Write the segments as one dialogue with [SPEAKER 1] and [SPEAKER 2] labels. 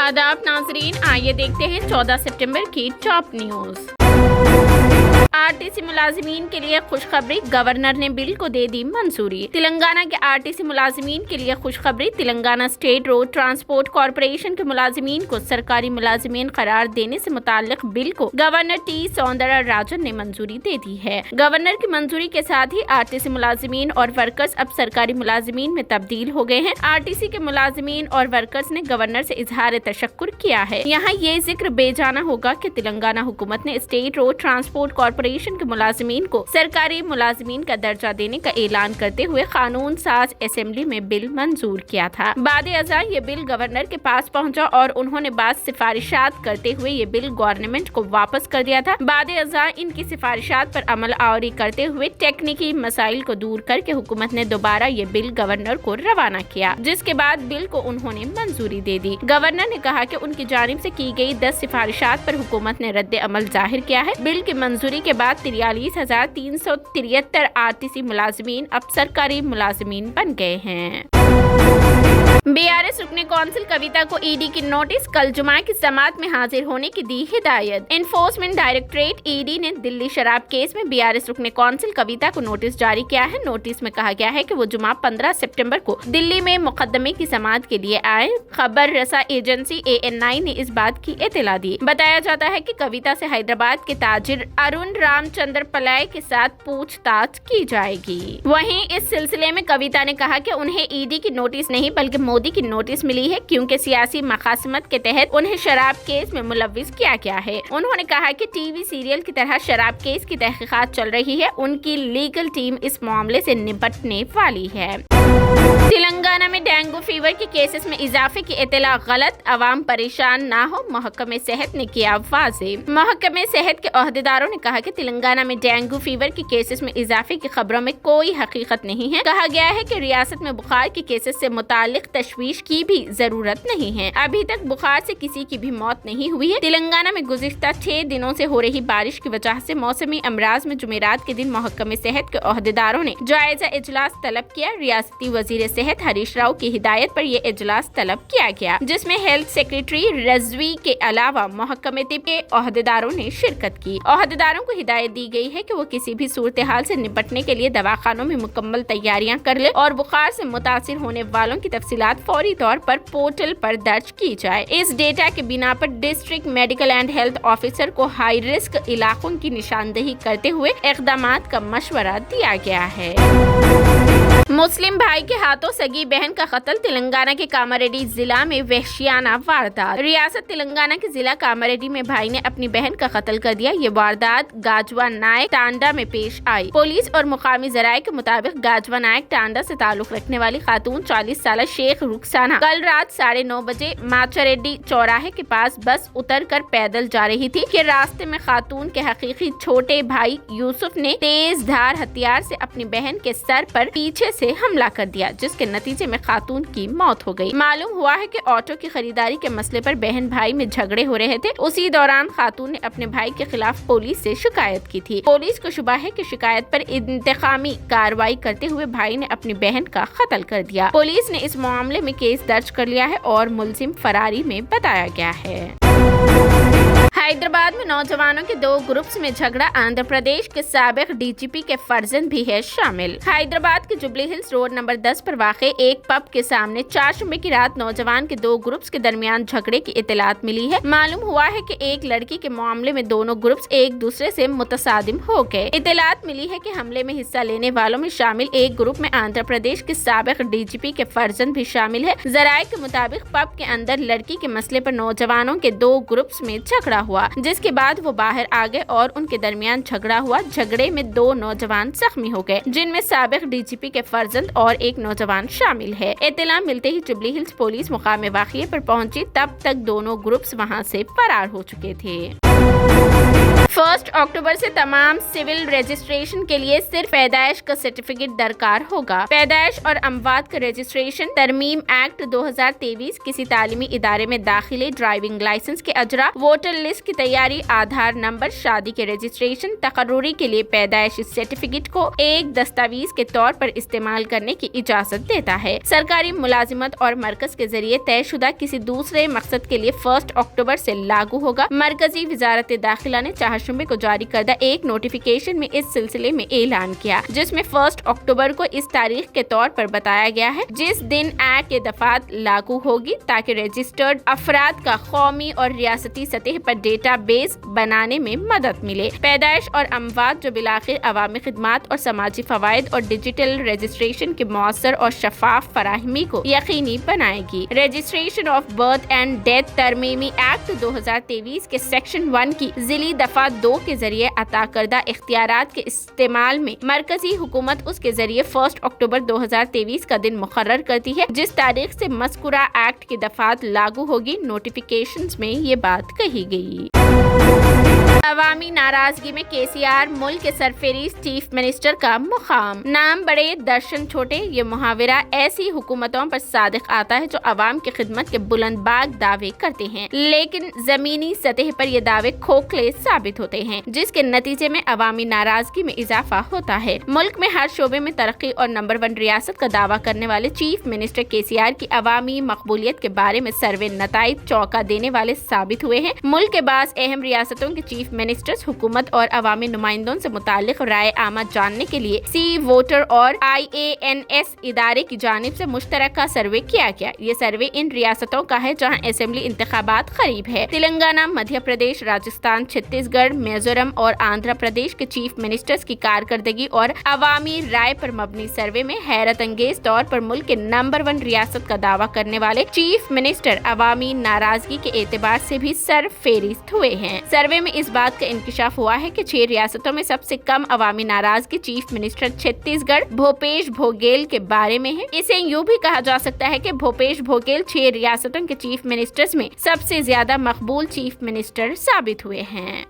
[SPEAKER 1] आदाब नाजरीन, आइए देखते हैं 14 सितंबर की टॉप न्यूज़। आरटीसी मुलाजिमीन के लिए खुशखबरी, गवर्नर ने बिल को दे दी मंजूरी। तेलंगाना के आरटीसी मुलाजिमीन के लिए खुशखबरी, Telangana state road transport corporation के मुलाजिमीन को सरकारी मुलाजिमीन करार देने से मुताल्लिक बिल को गवर्नर टी सौंदरा राजन ने मंजूरी दे दी है। गवर्नर की मंजूरी के साथ ही आरटीसी मुलाजिमीन और वर्कर्स अब सरकारी मुलाजिमीन में तब्दील हो गए हैं। आरटीसी के मुलाजिमीन और वर्कर्स ने गवर्नर से इजहार तशक्कुर किया है। यहाँ ये जिक्र बेजाना होगा कि तेलंगाना हुकूमत ने स्टेट रोड ट्रांसपोर्ट कॉर्पोरेशन के मुलाजिमीन को सरकारी मुलाजिमीन का दर्जा देने का ऐलान करते हुए कानून साज असेंबली में बिल मंजूर किया था। बाद-ए-अज़ा ये बिल गवर्नर के पास पहुंचा और उन्होंने बाद सिफारिशात करते हुए ये बिल गवर्नमेंट को वापस कर दिया था। बाद-ए-अज़ा इनकी सिफारिशात पर अमल आवरी करते हुए टेक्निकी मसाइल को दूर करके हुकूमत ने दोबारा ये बिल गवर्नर को रवाना किया, जिसके बाद बिल को उन्होंने मंजूरी दे दी। गवर्नर ने कहा कि उनकी जानिब से की गई 10 सिफारिशात पर हुकूमत ने रद्द अमल जाहिर किया है। बिल की मंजूरी के बाद 43,373 आरटीसी मुलाजिमीन अब सरकारी मुलाजिमीन बन गए हैं। बीआरएस रुकने कौंसिल कविता को ईडी की नोटिस, कल जुमा की समाअत में हाजिर होने की दी हिदायत। एनफोर्समेंट डायरेक्टरेट ईडी ने दिल्ली शराब केस में बीआरएस रुकने कौंसिल कविता को नोटिस जारी किया है। नोटिस में कहा गया है कि वो जुमा 15 सितंबर को दिल्ली में मुकदमे की समाअत के लिए आए। खबर रसा एजेंसी ANI ने इस बात की इत्तला दी। बताया जाता है कि कविता से हैदराबाद के ताजिर अरुण रामचंद्र पलाय के साथ पूछताछ की जाएगी। वहीं इस सिलसिले में कविता ने कहा कि उन्हें ईडी की नोटिस नहीं बल्कि मोदी की नोटिस मिली है, क्योंकि सियासी मकासमत के तहत उन्हें शराब केस में मुलव्विस किया गया है। उन्होंने कहा कि टीवी सीरियल की तरह शराब केस की तहकीकात चल रही है। उनकी लीगल टीम इस मामले से निपटने वाली है। तेलंगाना में डेंगू फीवर के केसेस में इजाफे की इत्तला गलत, अवाम परेशान ना हो, महकमे सेहत ने किया वाज़ेह। महकमे सेहत के ओहदेदारों ने कहा कि तेलंगाना में डेंगू फीवर के केसेस में इजाफे की खबरों में कोई हकीकत नहीं है। कहा गया है कि रियासत में बुखार के केसेस से मुतालिक तशवीश की भी जरूरत नहीं है। अभी तक बुखार से किसी की भी मौत नहीं हुई है। तेलंगाना में गुज़िश्ता 6 दिनों से हो रही बारिश की वजह से मौसमी अमराज में जुमेरात के दिन महकमे सेहत के ओहदेदारों ने जायजा इजलास तलब किया। रियासती वजीर सेहत हरीश राव की हिदायत पर यह इजलास तलब किया गया, जिसमें हेल्थ सेक्रेटरी रजवी के अलावा महकमे तिब के ओहदेदारों ने शिरकत की। ओहदेदारों को हिदायत दी गई है कि वो किसी भी सूरत हाल से निपटने के लिए दवाखानों में मुकम्मल तैयारियां कर ले और बुखार से मुतासिर होने वालों की तफसीलात फौरी तौर पर पोर्टल पर दर्ज की जाए। इस डेटा के बिना पर district medical and health officer को हाई रिस्क इलाकों की निशानदेही करते हुए इक़दामात का मशवरा दिया गया है। मुस्लिम भाई के हाथों सगी बहन का कत्ल, तेलंगाना के कामारेड्डी जिला में वहशियाना वारदात। रियासत तेलंगाना के जिला कामारेड्डी में भाई ने अपनी बहन का कत्ल कर दिया। ये वारदात गाजवा नायक टांडा में पेश आई। पुलिस और मुकामी जराये के मुताबिक गाजवा नायक टांडा से ताल्लुक रखने वाली खातून 40 साल शेख रुखसाना कल रात 9:30 बजे माचारेड्डी चौराहे के पास बस उतर कर पैदल जा रही थी कि रास्ते में खातून के हकीकी छोटे भाई यूसुफ ने तेज धार हथियार से अपनी बहन के सर पर पीछे से हमला कर दिया, जिसके नतीजे में खातून की मौत हो गई। मालूम हुआ है कि ऑटो की खरीदारी के मसले पर बहन भाई में झगड़े हो रहे थे। उसी दौरान खातून ने अपने भाई के खिलाफ पुलिस से शिकायत की थी। पुलिस को शुबा है कि शिकायत पर इंतकामी कार्रवाई करते हुए भाई ने अपनी बहन का कत्ल कर दिया। पुलिस ने इस मामले में केस दर्ज कर लिया है और मुलजिम फरारी में बताया गया है। हैदराबाद में नौजवानों के 2 ग्रुप्स में झगड़ा, आंध्र प्रदेश के साबिक DGP के फर्जंद भी है शामिल। हैदराबाद के जुबली हिल्स रोड नंबर 10 पर वाक़े एक पब के सामने 4 जुम्मे की रात नौजवान के 2 ग्रुप्स के दरमियान झगड़े की इत्तलात मिली है। मालूम हुआ है कि एक लड़की के मामले में दोनों ग्रुप्स एक दूसरे से मुतसादिम हो गए। इत्तलात मिली है कि हमले में हिस्सा लेने वालों में शामिल एक ग्रुप में आंध्र प्रदेश के साबिक DGP के फर्जंद भी शामिल है। जराये के मुताबिक पब के अंदर लड़की के मसले पर नौजवानों के 2 ग्रुप्स में झगड़ा हुआ, जिसके बाद वो बाहर आ गए और उनके दरमियान झगड़ा हुआ। झगड़े में 2 नौजवान जख्मी हो गए, जिनमें साबिक DGP के फर्जंद और एक नौजवान शामिल है। इत्तला मिलते ही जुबली हिल्स पुलिस मुकाम वाक़िए पर पहुंची, तब तक दोनों ग्रुप्स वहां से फरार हो चुके थे। 1 अक्टूबर से तमाम सिविल रजिस्ट्रेशन के लिए सिर्फ पैदाइश का सर्टिफिकेट दरकार होगा। पैदाइश और अमवात का रजिस्ट्रेशन तरमीम एक्ट 2023 किसी तालीमी इदारे में दाखिले, ड्राइविंग लाइसेंस के अजरा, वोटर लिस्ट की तैयारी, आधार नंबर, शादी के रजिस्ट्रेशन, तकर्रुरी के लिए पैदाइश सर्टिफिकेट को एक दस्तावेज के तौर पर इस्तेमाल करने की इजाजत देता है। सरकारी मुलाजिमत और मरकज के जरिए तयशुदा किसी दूसरे मकसद के लिए 1 अक्टूबर से लागू होगा। मरकजी वजारत दाखिला ने चाहशुमे को जारी करदा एक नोटिफिकेशन में इस सिलसिले में ऐलान किया, जिसमें 1 अक्टूबर को इस तारीख के तौर पर बताया गया है जिस दिन एक्ट के दफात लागू होगी, ताकि रजिस्टर्ड अफराद का कौमी और रियासती सतह पर डेटा बेस बनाने में मदद मिले। पैदाइश और अमवात जो बिलाखिर अवामी खिदमात और समाजी फवायद और डिजिटल रजिस्ट्रेशन के मौसर और शफाफ फराहमी को यकीनी बनाएगी। Registration of birth and death तरमीमी एक्ट 2023 के सेक्शन 1 की जिली दफा 2 के जरिए अता करदा इख्तियारात के इस्तेमाल में मरकजी हुकूमत उसके जरिए 1 अक्टूबर 2023 का दिन मुकर्रर करती है, जिस तारीख से मज़कूरा एक्ट की दफात लागू होगी। नोटिफिकेशंस में ये बात कही गई। अवामी नाराजगी में केसीआर मुल्क के सरफेरीज चीफ मिनिस्टर का मुकाम। नाम बड़े दर्शन छोटे, ये मुहावरा ऐसी हुकूमतों पर सादिक आता है जो अवाम की खिदमत के बुलंदबाग दावे करते हैं, लेकिन जमीनी सतह पर ये दावे खोखले साबित होते हैं, जिसके नतीजे में अवामी नाराजगी में इजाफा होता है। मुल्क में हर शोबे में तरक्की और नंबर 1 रियासत का दावा करने वाले चीफ मिनिस्टर केसीआर की अवामी मकबूलियत के बारे में सर्वे नताइज चौंका देने वाले साबित हुए हैं। मुल्क के बाद अहम रियासतों के चीफ मिनिस्टर्स हुकूमत और अवामी नुमाइंदों से मुतालिक राय आमा जानने के लिए सी वोटर और IANS इदारे की जानिब से मुश्तरका सर्वे किया गया। ये सर्वे इन रियासतों का है जहां असेंबली इंतखाबात करीब है। तेलंगाना, मध्य प्रदेश, राजस्थान, छत्तीसगढ़, मिजोरम और आंध्र प्रदेश के चीफ मिनिस्टर्स की कारकर्दगी और अवामी राय पर मबनी सर्वे में हैरत अंगेज तौर पर मुल्क के नंबर 1 रियासत का दावा करने वाले चीफ मिनिस्टर अवामी नाराजगी के एतबार से भी सरफेरिस्त हुए हैं। सर्वे में इस बात का इंकिशाफ हुआ है कि 6 रियासतों में सबसे कम अवामी नाराजगी चीफ मिनिस्टर छत्तीसगढ़ भूपेश बघेल के बारे में है। इसे यूं भी कहा जा सकता है कि भूपेश बघेल 6 रियासतों के चीफ मिनिस्टर्स में सबसे ज्यादा मकबूल चीफ मिनिस्टर साबित हुए हैं।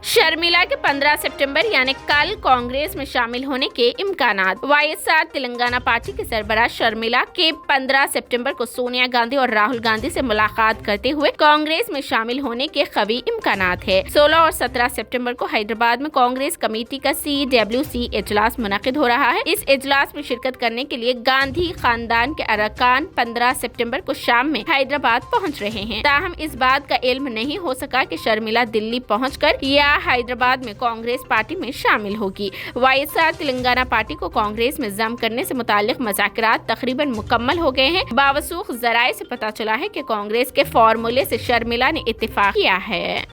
[SPEAKER 1] शर्मिला के 15 सितंबर यानी कल कांग्रेस में शामिल होने के इम्कानात। YSR तेलंगाना पार्टी के सरबराह शर्मिला के 15 सितंबर को सोनिया गांधी और राहुल गांधी से मुलाकात करते हुए कांग्रेस में शामिल होने के कवी इम्कानात है। 16 और 17 सितंबर को हैदराबाद में कांग्रेस कमेटी का CWC इजलास मुनक़िद हो रहा है। इस इजलास में शिरकत करने के लिए गांधी खानदान के अरकान 15 सितंबर को शाम में हैदराबाद पहुँच रहे हैं। ताहम इस बात का इल्म नहीं हो सका कि शर्मिला दिल्ली पहुँचकर या हैदराबाद में कांग्रेस पार्टी में शामिल होगी। YSR तेलंगाना पार्टी को कांग्रेस में जम करने से मुताल्लिक मुज़ाकरात तकरीबन मुकम्मल हो गए हैं। बावसूख ज़राए से पता चला है कि कांग्रेस के फॉर्मूले से शर्मिला ने इत्तेफाक किया है।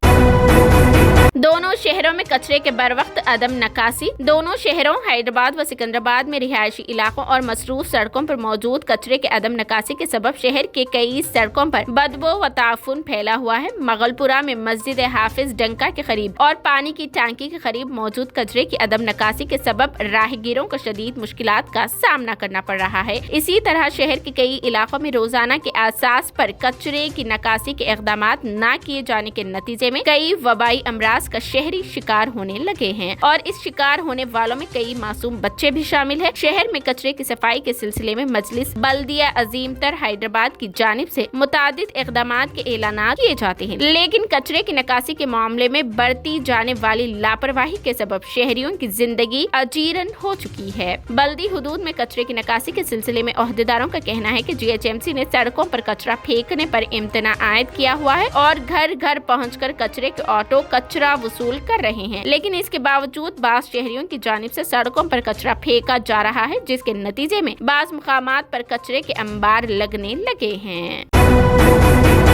[SPEAKER 1] दोनों शहरों में कचरे के बरवक्त अदम नकासी। दोनों शहरों हैदराबाद व सिकंदराबाद में रिहायशी इलाकों और मसरूफ सड़कों पर मौजूद कचरे के अदम नकासी के सबब शहर के कई सड़कों पर बदबू व ताफुन फैला हुआ है। मगलपुरा में मस्जिद हाफिज डंका के करीब और पानी की टांकी के करीब मौजूद कचरे की अदम नकासी के सबब राहगीरों को शदीद मुश्किलात का सामना करना पड़ रहा है। इसी तरह शहर के कई इलाकों में रोजाना के आसास पर कचरे की नकासी के इक़दामात न किए जाने के नतीजे में कई वबाई अमराज का शहरी शिकार होने लगे हैं और इस शिकार होने वालों में कई मासूम बच्चे भी शामिल हैं। शहर में कचरे की सफाई के सिलसिले में मजलिस बल्दिया अजीम तर हैदराबाद की जानिब से मुतादिद इक़दामात के ऐलानात किए जाते हैं, लेकिन कचरे की निकासी के मामले में बरती जाने वाली लापरवाही के सबब शहरियों की जिंदगी अजीरन हो चुकी है। बल्दी हुदूद में कचरे की निकासी के सिलसिले में ओहदेदारों का कहना है कि GHMC ने सड़कों पर कचरा फेंकने पर इम्तना आयद किया हुआ है और घर घर पहुँचकर कचरे के ऑटो कचरा वसूल कर रहे हैं, लेकिन इसके बावजूद बाज़ शहरियों की जानिब से सड़कों पर कचरा फेंका जा रहा है, जिसके नतीजे में बाज़ मुकामात पर कचरे के अंबार लगने लगे हैं।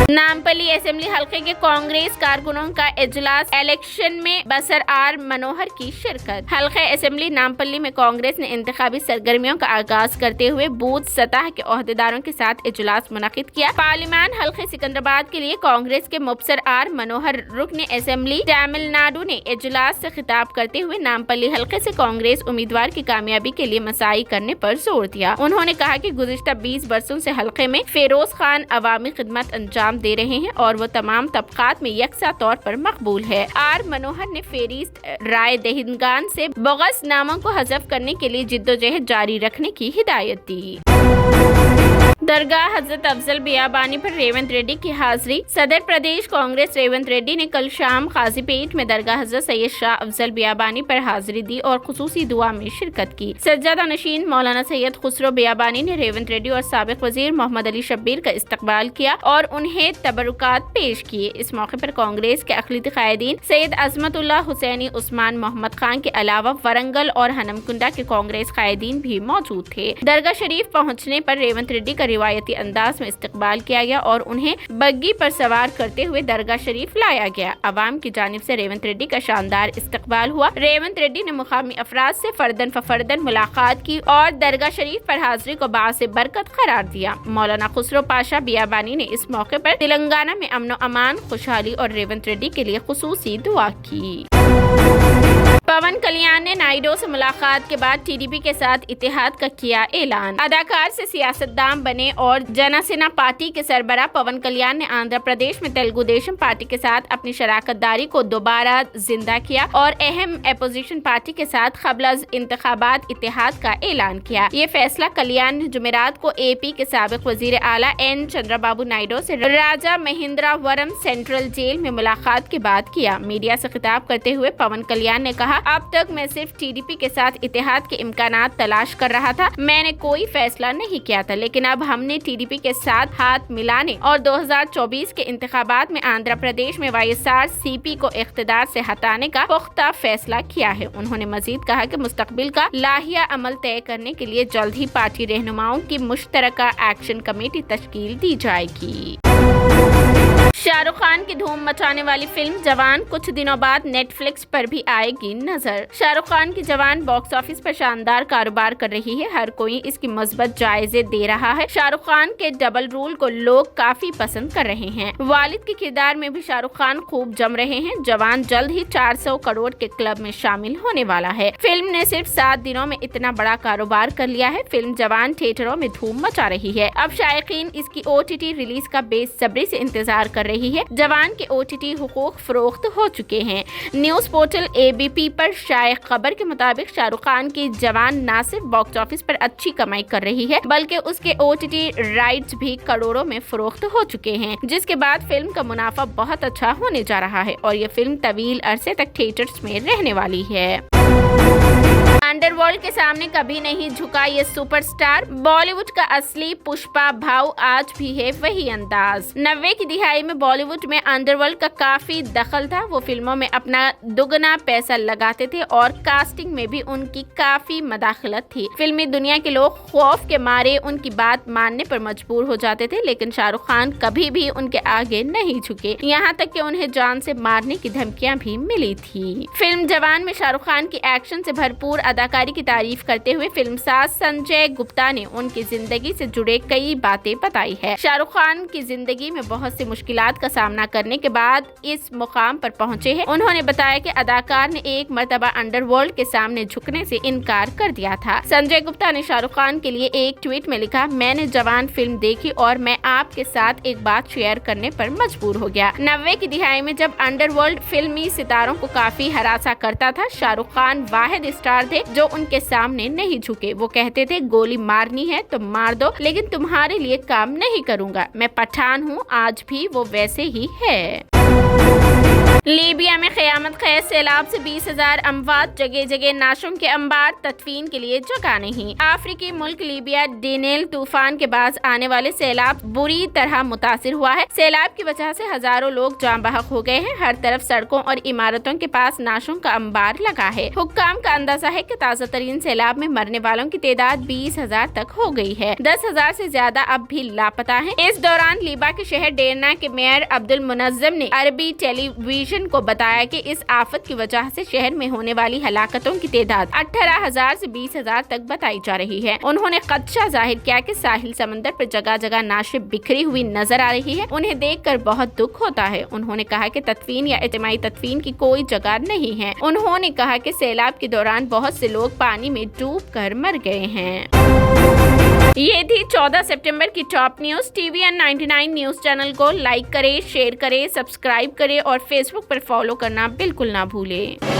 [SPEAKER 1] नामपल्ली असेंबली हल्के के कांग्रेस कारकुनों का इजलास। इलेक्शन में बसर आर मनोहर की शिरकत। हल्का असेंबली नामपल्ली में कांग्रेस ने इंतखाबी सरगर्मियों का आगाज करते हुए बूथ सतह के ओहदेदारों के साथ इजलास मुनक़िद किया। पार्लियामान हल्के सिकंदराबाद के लिए कांग्रेस के मुबसर आर मनोहर रुकन असेंबली तमिलनाडु ने इजलास से खिताब करते हुए नामपल्ली हल्के से कांग्रेस उम्मीदवार की कामयाबी के लिए मसाई करने पर जोर दिया। उन्होंने कहा कि गुज़िश्ता 20 बरसों से हल्के में फिरोज खान अवामी खिदमत अंजाम दे रहे ہیں اور وہ تمام طبقات میں یکساں طور پر مقبول ہے۔ آر منوہر نے فہرست رائے دہندگان سے بغض ناموں کو حذف کرنے کے لیے جدوجہد جاری رکھنے کی ہدایت دی۔ درگاہ حضرت افضل بیابانی پر ریونت ریڈی کی حاضری۔ صدر پردیش کانگریس ریونت ریڈی نے کل شام قاضی پیٹ میں درگاہ حضرت سید شاہ افضل بیابانی پر حاضری دی اور خصوصی دعا میں شرکت کی۔ سجادہ نشین مولانا سید خسرو بیابانی نے ریونت ریڈی اور سابق وزیر محمد علی شبیر کا استقبال کیا اور انہیں تبرکات پیش کیے۔ اس موقع پر کانگریس کے اقلیتی قائدین سید عظمت اللہ حسینی، عثمان محمد خان کے علاوہ ورنگل اور ہنمکنڈا کے کانگریس قائدین بھی موجود تھے۔ درگاہ شریف پہنچنے پر ریونت ریڈی کا روایتی انداز میں استقبال کیا گیا اور انہیں بگی پر سوار کرتے ہوئے درگاہ شریف لایا گیا۔ عوام کی جانب سے ریونت ریڈی کا شاندار استقبال ہوا۔ ریونت ریڈی نے مقامی افراد سے فردن ففردن ملاقات کی اور درگاہ شریف پر حاضری کو باعث برکت قرار دیا۔ مولانا خسرو پاشا بیابانی نے اس موقع پر تلنگانہ میں امن و امان، خوشحالی اور ریونت ریڈی کے لیے خصوصی دعا کی۔ پون کلیان نے نائیڈو سے ملاقات کے بعد ٹی ڈی پی کے ساتھ اتحاد کا کیا اعلان۔ اداکار سے سیاستدان بنے اور جنا سینا پارٹی کے سربراہ پون کلیان نے آندھرا پردیش میں تیلگو دیشم پارٹی کے ساتھ اپنی شراکت داری کو دوبارہ زندہ کیا اور اہم اپوزیشن پارٹی کے ساتھ قبل از انتخابات اتحاد کا اعلان کیا۔ یہ فیصلہ کلیان نے جمعرات کو اے پی کے سابق وزیر اعلیٰ این چندرا بابو نائیڈو سے راجا مہندرا ورم سینٹرل جیل میں ملاقات کے بعد کیا۔ میڈیا سے خطاب کرتے ہوئے پون کلیان نے کہا، اب تک میں صرف ٹی ڈی پی کے ساتھ اتحاد کے امکانات تلاش کر رہا تھا۔ میں نے کوئی فیصلہ نہیں کیا تھا، لیکن اب ہم نے ٹی ڈی پی کے ساتھ ہاتھ ملانے اور 2024 کے انتخابات میں آندھرا پردیش میں وائی ایس آر سی پی کو اقتدار سے ہٹانے کا پختہ فیصلہ کیا ہے۔ انہوں نے مزید کہا کہ مستقبل کا لائحہ عمل طے کرنے کے لیے جلد ہی پارٹی رہنماؤں کی مشترکہ ایکشن کمیٹی تشکیل دی جائے گی۔ شاہ رخ خان کی دھوم مچانے والی فلم جوان کچھ دنوں بعد نیٹ فلکس پر بھی آئے گی نظر۔ شاہ رخ خان کی جوان باکس آفس پر شاندار کاروبار کر رہی ہے، ہر کوئی اس کی مثبت جائزے دے رہا ہے۔ شاہ رخ خان کے ڈبل رول کو لوگ کافی پسند کر رہے ہیں۔ والد کے کردار میں بھی شاہ رخ خان خوب جم رہے ہیں۔ جوان جلد ہی 400 کروڑ کے کلب میں شامل ہونے والا ہے۔ فلم نے صرف 7 دنوں میں اتنا بڑا کاروبار کر لیا ہے۔ فلم جوان تھیٹروں میں دھوم مچا رہی ہے۔ اب شائقین اس کی OTT ریلیز کا بے صبری سے انتظار کر رہی ہے۔ جوان کے OTT حقوق فروخت ہو چکے ہیں۔ نیوز پورٹل ABP پر شائع خبر کے مطابق شاہ رخ خان کی جوان نہ صرف باکس آفس پر اچھی کمائی کر رہی ہے بلکہ اس کے OTT رائٹس بھی کروڑوں میں فروخت ہو چکے ہیں، جس کے بعد فلم کا منافع بہت اچھا ہونے جا رہا ہے اور یہ فلم طویل عرصے تک تھیٹرز میں رہنے والی ہے۔ انڈر ورلڈ کے سامنے کبھی نہیں جھکا یہ سپر سٹار، بالی ووڈ کا اصلی پشپا بھاؤ آج بھی ہے وہی انداز۔ 90 کی دہائی میں بالی ووڈ میں انڈر ورلڈ کا کافی دخل تھا۔ وہ فلموں میں اپنا دگنا پیسہ لگاتے تھے اور کاسٹنگ میں بھی ان کی کافی مداخلت تھی۔ فلمی دنیا کے لوگ خوف کے مارے ان کی بات ماننے پر مجبور ہو جاتے تھے، لیکن شاہ رخ خان کبھی بھی ان کے آگے نہیں جھکے، یہاں تک کہ انہیں جان سے مارنے کی دھمکیاں بھی ملی تھی۔ فلم جوان میں شاہ رخ خان کی ایکشن سے بھرپور اداکاری کی تعریف کرتے ہوئے فلم ساز سنجے گپتا نے ان کی زندگی سے جڑے کئی باتیں بتائی ہے۔ شاہ رخ خان کی زندگی میں بہت سی مشکلات کا سامنا کرنے کے بعد اس مقام پر پہنچے ہیں۔ انہوں نے بتایا کہ اداکار نے ایک مرتبہ انڈر ورلڈ کے سامنے جھکنے سے انکار کر دیا تھا۔ سنجے گپتا نے شاہ رخ خان کے لیے ایک ٹویٹ میں لکھا، میں نے جوان فلم دیکھی اور میں آپ کے ساتھ ایک بات شیئر کرنے پر مجبور ہو گیا۔ 90 کی دہائی میں جب انڈر ورلڈ فلمی ستاروں کو کافی ہراساں کرتا تھا، شاہ رخ خان واحد اسٹار تھے جو ان کے سامنے نہیں جھکے۔ وہ کہتے تھے گولی مارنی ہے تو مار دو، لیکن تمہارے لیے کام نہیں کروں گا، میں پٹھان ہوں۔ آج بھی وہ ویسے ہی ہے۔ لیبیا میں قیامت خیز سیلاب سے 20,000 اموات، جگہ جگہ نعشوں کے انبار، تدفین کے لیے جگہ نہیں۔ افریقی ملک لیبیا ڈینیل طوفان کے بعد آنے والے سیلاب بری طرح متاثر ہوا ہے۔ سیلاب کی وجہ سے ہزاروں لوگ جاں بحق ہو گئے ہیں۔ ہر طرف سڑکوں اور عمارتوں کے پاس نعشوں کا انبار لگا ہے۔ حکام کا اندازہ ہے کہ تازہ ترین سیلاب میں مرنے والوں کی تعداد 20,000 تک ہو گئی ہے۔ 10,000 سے زیادہ اب بھی لاپتہ ہیں۔ اس دوران لیبیا کے شہر ڈیرنا کے میئر عبد المنظم نے عربی ٹیلی ویژن کو بتایا کہ اس آفت کی وجہ سے شہر میں ہونے والی ہلاکتوں کی تعداد 18,000 سے 20,000 تک بتائی جا رہی ہے۔ انہوں نے خدشہ ظاہر کیا کہ ساحل سمندر پر جگہ جگہ نعشیں بکھری ہوئی نظر آ رہی ہے، انہیں دیکھ کر بہت دکھ ہوتا ہے۔ انہوں نے کہا کہ تدفین یا اجتماعی تدفین کی کوئی جگہ نہیں ہے۔ انہوں نے کہا کہ سیلاب کے دوران بہت سے لوگ پانی میں ڈوب کر مر گئے ہیں۔ ये थी 14 सितंबर की top news. TVN 99 news channel को लाइक करें, शेयर करें, सब्सक्राइब करें और फेसबुक पर फॉलो करना बिल्कुल ना भूलें।